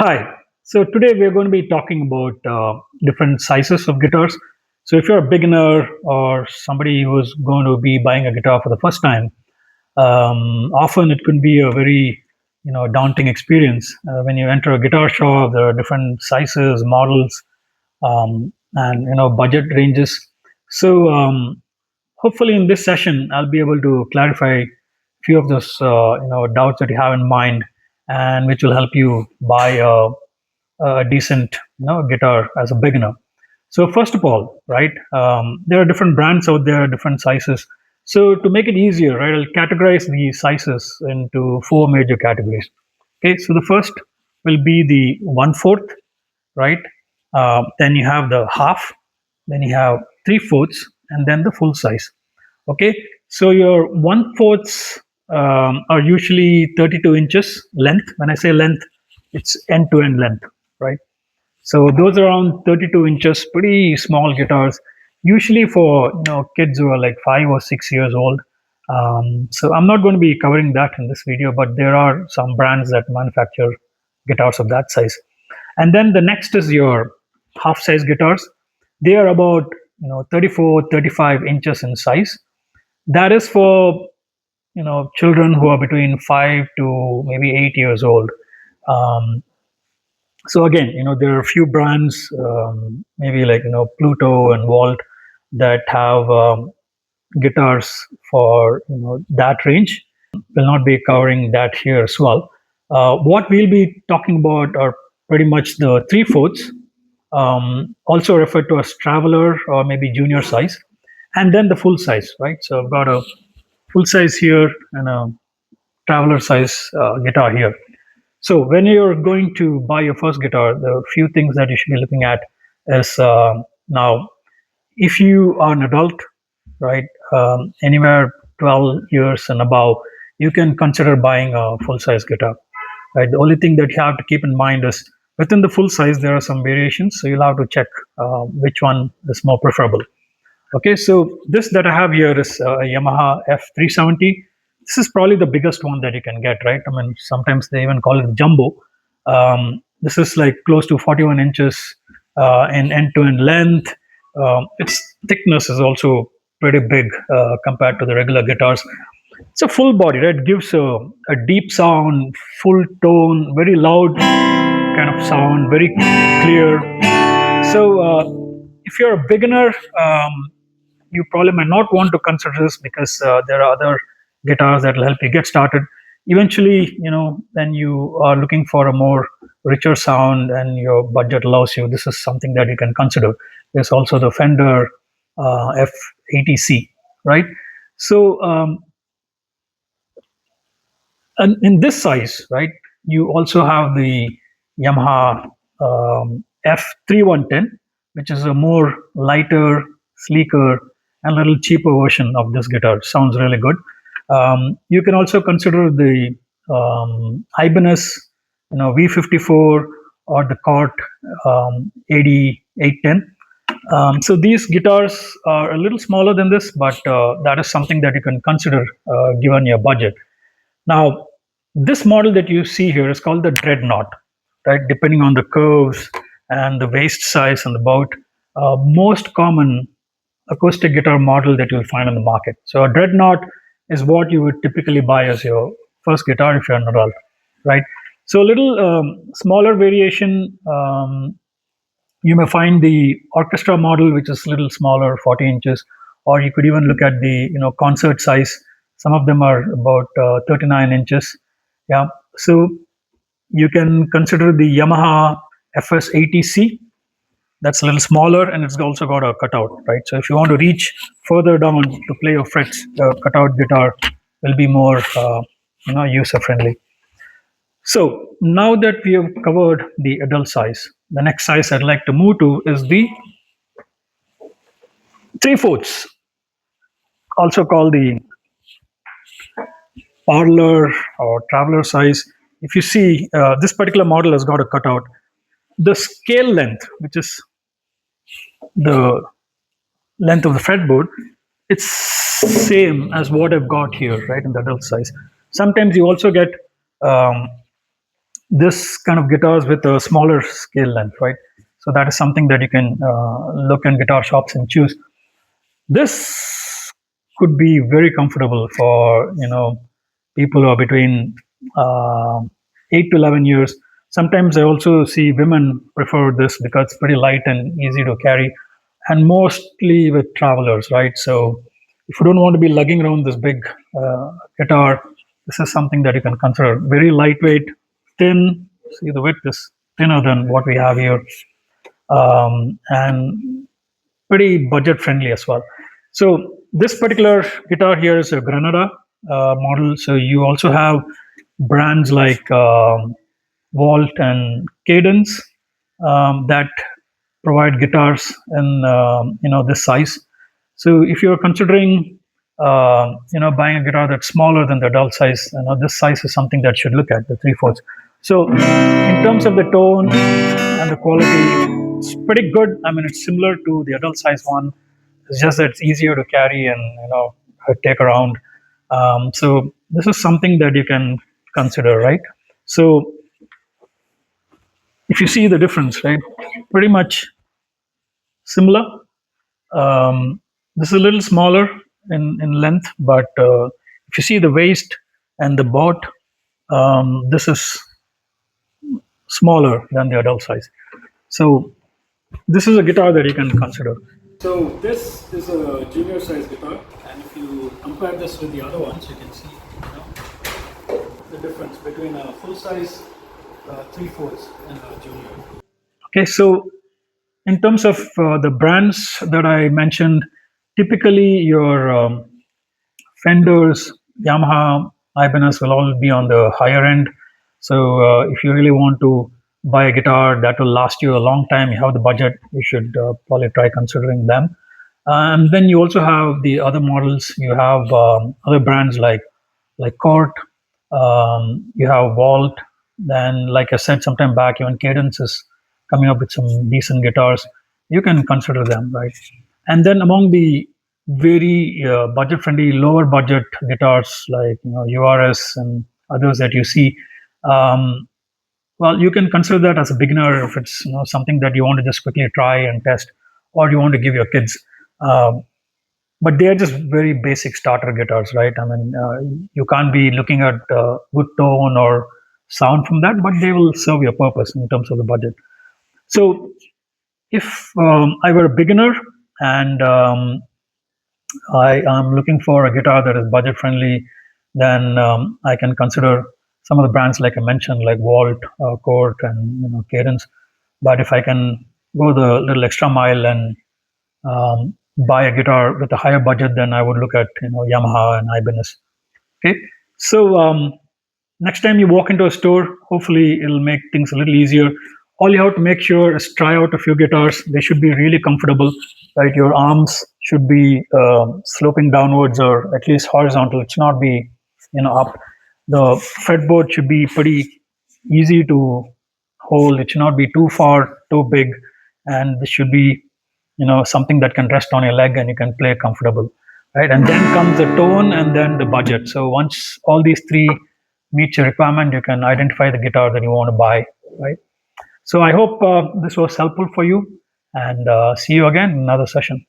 Hi. So today we're going to be talking about different sizes of guitars. So if you're a beginner or somebody who's going to be buying a guitar for the first time, often it could be a very daunting experience when you enter a guitar shop. There are different sizes, models, and budget ranges. So hopefully in this session I'll be able to clarify a few of those doubts that you have in mind, and which will help you buy a decent guitar as a beginner. So first of all, right, there are different brands out there, different sizes. So to make it easier, right, I'll categorize the sizes into four major categories. Okay, so the first will be the 1/4, right? Then you have the half, then you have 3/4, and then the full size. Okay, so your 1/4 are usually 32 inches length. When I say length, it's end to end length, right? So those are around 32 inches, pretty small guitars, usually for kids who are like 5 or 6 years old. So I'm not going to be covering that in this video, but there are some brands that manufacture guitars of that size. And then the next is your half size guitars. They are about 34, 35 inches in size. That is for children who are between 5 to maybe 8 years old. Um, so again, there are a few brands, maybe like Pluto and Walt, that have guitars for that range. Will not be covering that here as well. What we'll be talking about are pretty much the 3/4, also referred to as traveler or maybe junior size, and then the full size, right? So I've got a full size here and a traveler size guitar here. So when you're going to buy your first guitar, the few things that you should be looking at is, now, if you are an adult, right, anywhere 12 years and above, you can consider buying a full size guitar, right? The only thing that you have to keep in mind is within the full size there are some variations, so you'll have to check which one is more preferable. Okay, so this that I have here is a Yamaha F370. This is probably the biggest one that you can get, right? I mean, sometimes they even call it jumbo. This is like close to 41 inches in end-to-end length. Its thickness is also pretty big compared to the regular guitars. It's a full body, right? It gives a deep sound, full tone, very loud kind of sound, very clear. So if you're a beginner, you probably might not want to consider this because there are other guitars that will help you get started. Eventually, then you are looking for a more richer sound and your budget allows you, this is something that you can consider. There's also the Fender F80C, right? So and in this size, right, you also have the Yamaha F3110, which is a more lighter, sleeker, and a little cheaper version of this guitar. Sounds really good. You can also consider the Ibanez, V54, or the Cort 8810. So these guitars are a little smaller than this, but that is something that you can consider given your budget. Now, this model that you see here is called the Dreadnought, right? Depending on the curves and the waist size and the bout, most common acoustic guitar model that you'll find on the market. So a Dreadnought is what you would typically buy as your first guitar if you're an adult, right? So a little smaller variation, you may find the orchestra model, which is a little smaller, 40 inches, or you could even look at the concert size. Some of them are about 39 inches. Yeah, so you can consider the Yamaha FS80C. That's a little smaller and it's also got a cutout, right? So if you want to reach further down to play your frets, the cutout guitar will be more user friendly. So now that we have covered the adult size, the next size I'd like to move to is the 3/4, also called the parlor or traveler size. If you see, this particular model has got a cutout. The scale length, which is the length of the fretboard, it's same as what I've got here, right, in the adult size. Sometimes you also get um, this kind of guitars with a smaller scale length, right? So that is something that you can look in guitar shops and choose. This could be very comfortable for people who are between uh, 8 to 11 years. Sometimes I also see women prefer this because it's pretty light and easy to carry, and mostly with travelers, right? So if you don't want to be lugging around this big guitar, this is something that you can consider. Very lightweight, thin. See, the width is thinner than what we have here, and pretty budget friendly as well. So this particular guitar here is a Granada model. So you also have brands like Walt and Cadence that provide guitars in this size. So if you're considering buying a guitar that's smaller than the adult size, this size is something that you should look at, the 3/4. So in terms of the tone and the quality, it's pretty good. I mean, it's similar to the adult size one. It's just that it's easier to carry and take around. So this is something that you can consider, right? So if you see the difference, right, pretty much similar. This is a little smaller in length, but if you see the waist and the boat, this is smaller than the adult size. So this is a guitar that you can consider. So this is a junior size guitar, and if you compare this with the other ones, you can see the difference between a full size 3/4 and a junior. Okay, so in terms of the brands that I mentioned, typically your Fenders, Yamaha, Ibanez will all be on the higher end. So if you really want to buy a guitar that will last you a long time, you have the budget, you should probably try considering them. And then you also have the other models. You have other brands like Cort. You have Walt. Then, like I said sometime back, even Cadence is coming up with some decent guitars. You can consider them, right? And then among the very budget-friendly, lower budget guitars like URS and others that you see, um, well, you can consider that as a beginner if it's something that you want to just quickly try and test, or you want to give your kids. Um, but they are just very basic starter guitars, right? I mean, you can't be looking at good tone or sound from that, but they will serve your purpose in terms of the budget. So if I were a beginner and I am looking for a guitar that is budget friendly, then I can consider some of the brands like I mentioned, like Walt, Cort, and Cadence. But if I can go the little extra mile and buy a guitar with a higher budget, then I would look at Yamaha and Ibanez. Okay, so next time you walk into a store, hopefully it'll make things a little easier. All you have to make sure is try out a few guitars. They should be really comfortable, right? Your arms should be sloping downwards or at least horizontal. It should not be up. The fretboard should be pretty easy to hold. It should not be too far, too big, and this should be something that can rest on your leg and you can play comfortable, right? And then comes the tone and then the budget. So once all these three meet your requirement, you can identify the guitar that you want to buy, right? So I hope this was helpful for you, and see you again in another session.